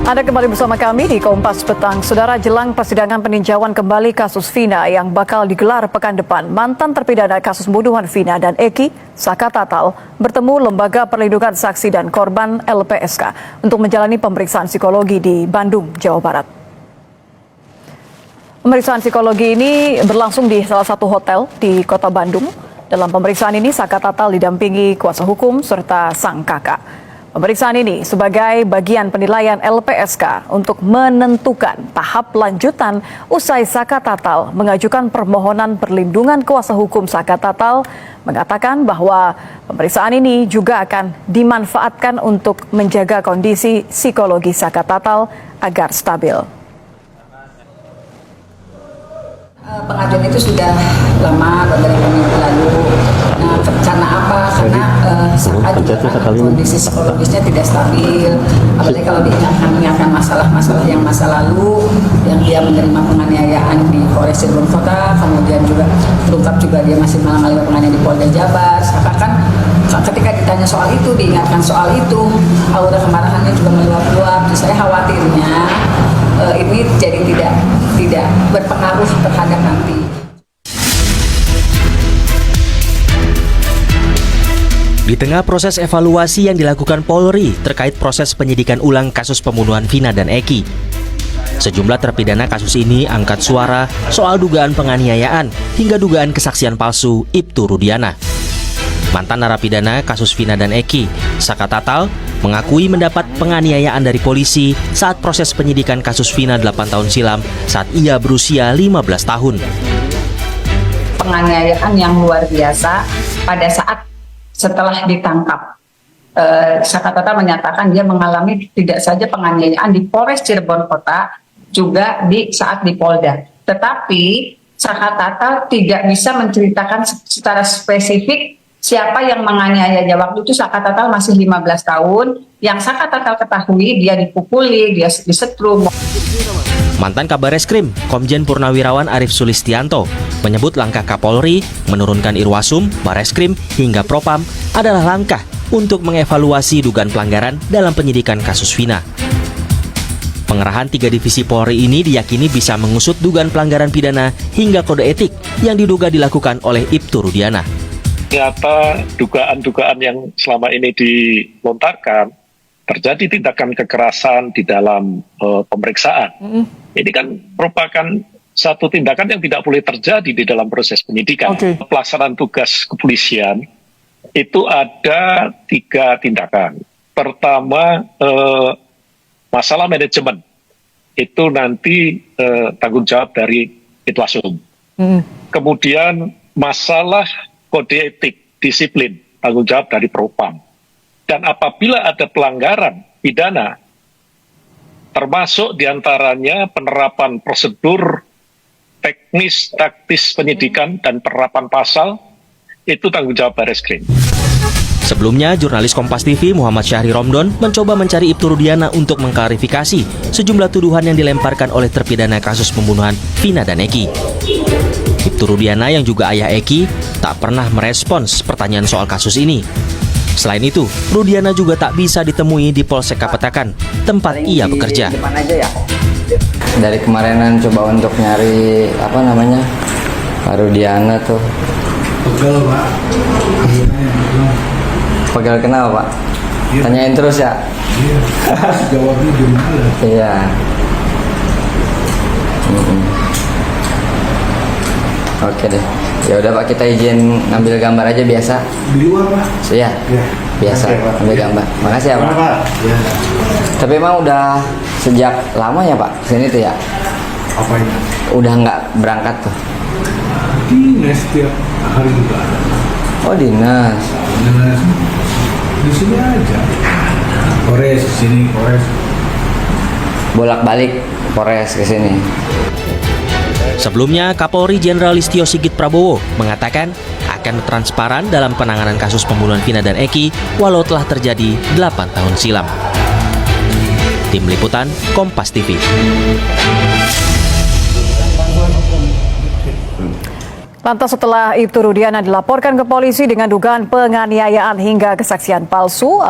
Anda kembali bersama kami di Kompas Petang. Saudara, jelang persidangan peninjauan kembali kasus Vina yang bakal digelar pekan depan, mantan terpidana kasus pembunuhan Vina dan Eki, Saka Tatal, bertemu Lembaga Perlindungan Saksi dan Korban LPSK untuk menjalani pemeriksaan psikologi di Bandung, Jawa Barat. Pemeriksaan psikologi ini berlangsung di salah satu hotel di kota Bandung. Dalam pemeriksaan ini, Saka Tatal didampingi kuasa hukum serta sang kakak. Pemeriksaan ini sebagai bagian penilaian LPSK untuk menentukan tahap lanjutan usai Saka Tatal mengajukan permohonan perlindungan. Kuasa hukum Saka Tatal mengatakan bahwa pemeriksaan ini juga akan dimanfaatkan untuk menjaga kondisi psikologi Saka Tatal agar stabil. Pengajuan itu sudah lama dari minggu lalu. Nah, karena apa? Karena Saka juga kondisi psikologisnya tidak stabil. Apalagi kalau diingatkan masalah-masalah yang masa lalu, yang dia menerima penganiayaan di Polres Cirebon Kota, kemudian juga terungkap juga dia masih mengalami penganiayaan di Polda Jabar. Saka kan ketika ditanya soal itu, diingatkan soal itu, aura kemarahannya juga meluap-luap. Saya khawatirnya ini jadi tidak berpengaruh terhadap nanti. Di tengah proses evaluasi yang dilakukan Polri terkait proses penyidikan ulang kasus pembunuhan Vina dan Eki, sejumlah terpidana kasus ini angkat suara soal dugaan penganiayaan hingga dugaan kesaksian palsu Ibtu Rudiana. Mantan narapidana kasus Vina dan Eki, Saka Tatal, mengakui mendapat penganiayaan dari polisi saat proses penyidikan kasus Vina 8 tahun silam saat ia berusia 15 tahun. Penganiayaan yang luar biasa pada saat setelah ditangkap. Saka Tatal menyatakan dia mengalami tidak saja penganiayaan di Polres Cirebon Kota, juga saat di Polda. Tetapi Saka Tatal tidak bisa menceritakan secara spesifik siapa yang menganiayanya. Waktu itu Saka Tatal masih 15 tahun. Yang Saka Tatal ketahui dia dipukuli, dia disetrum. Mantan Kabar Reskrim, Komjen Purnawirawan Arief Sulistianto, menyebut langkah Kapolri menurunkan Irwasum, Bareskrim, hingga Propam adalah langkah untuk mengevaluasi dugaan pelanggaran dalam penyidikan kasus Vina. Pengerahan 3 divisi Polri ini diyakini bisa mengusut dugaan pelanggaran pidana hingga kode etik yang diduga dilakukan oleh Ibtu Rudiana. Ternyata dugaan-dugaan yang selama ini dilontarkan, terjadi tindakan kekerasan di dalam pemeriksaan. Ini kan merupakan satu tindakan yang tidak boleh terjadi di dalam proses penyidikan. Pelaksanaan tugas kepolisian itu ada 3 tindakan. Pertama, masalah manajemen. Itu nanti tanggung jawab dari Itwasum. Kemudian masalah kode etik, disiplin, tanggung jawab dari Propam. Dan apabila ada pelanggaran pidana, termasuk diantaranya penerapan prosedur teknis, taktis penyidikan, dan penerapan pasal, itu tanggung jawab Bareskrim. Sebelumnya, jurnalis Kompas TV Muhammad Syahri Romdon mencoba mencari Ibtu Rudiana untuk mengklarifikasi sejumlah tuduhan yang dilemparkan oleh terpidana kasus pembunuhan Vina dan Eki. Ibtu Rudiana yang juga ayah Eki tak pernah merespons pertanyaan soal kasus ini. Selain itu, Rudiana juga tak bisa ditemui di Polsek Kapetakan, tempat ia bekerja. Dari kemarinan coba untuk nyari Pak Rudiana tuh. Pegel, Pak. Pegel kenapa, Pak? Ya. Tanyain terus ya? Iya, jawabnya di mana? Iya. Oke deh. Ya udah Pak, kita izin ngambil gambar aja biasa. Di luar, Pak. Iya. Ya. Biasa ambil gambar. Makasih ya, Pak. Ya. Tapi emang udah sejak lama ya, Pak, sini tuh ya? Apa ini? Udah nggak berangkat tuh? Dinas setiap hari juga ada. Oh, dinas. Dinas di sini aja. Polres di sini, Polres. Bolak-balik Polres ke sini. Sebelumnya, Kapolri Jenderal Listio Sigit Prabowo mengatakan akan transparan dalam penanganan kasus pembunuhan Vina dan Eki walau telah terjadi 8 tahun silam. Tim Liputan Kompas TV. Lantas setelah itu Rudiana dilaporkan ke polisi dengan dugaan penganiayaan hingga kesaksian palsu.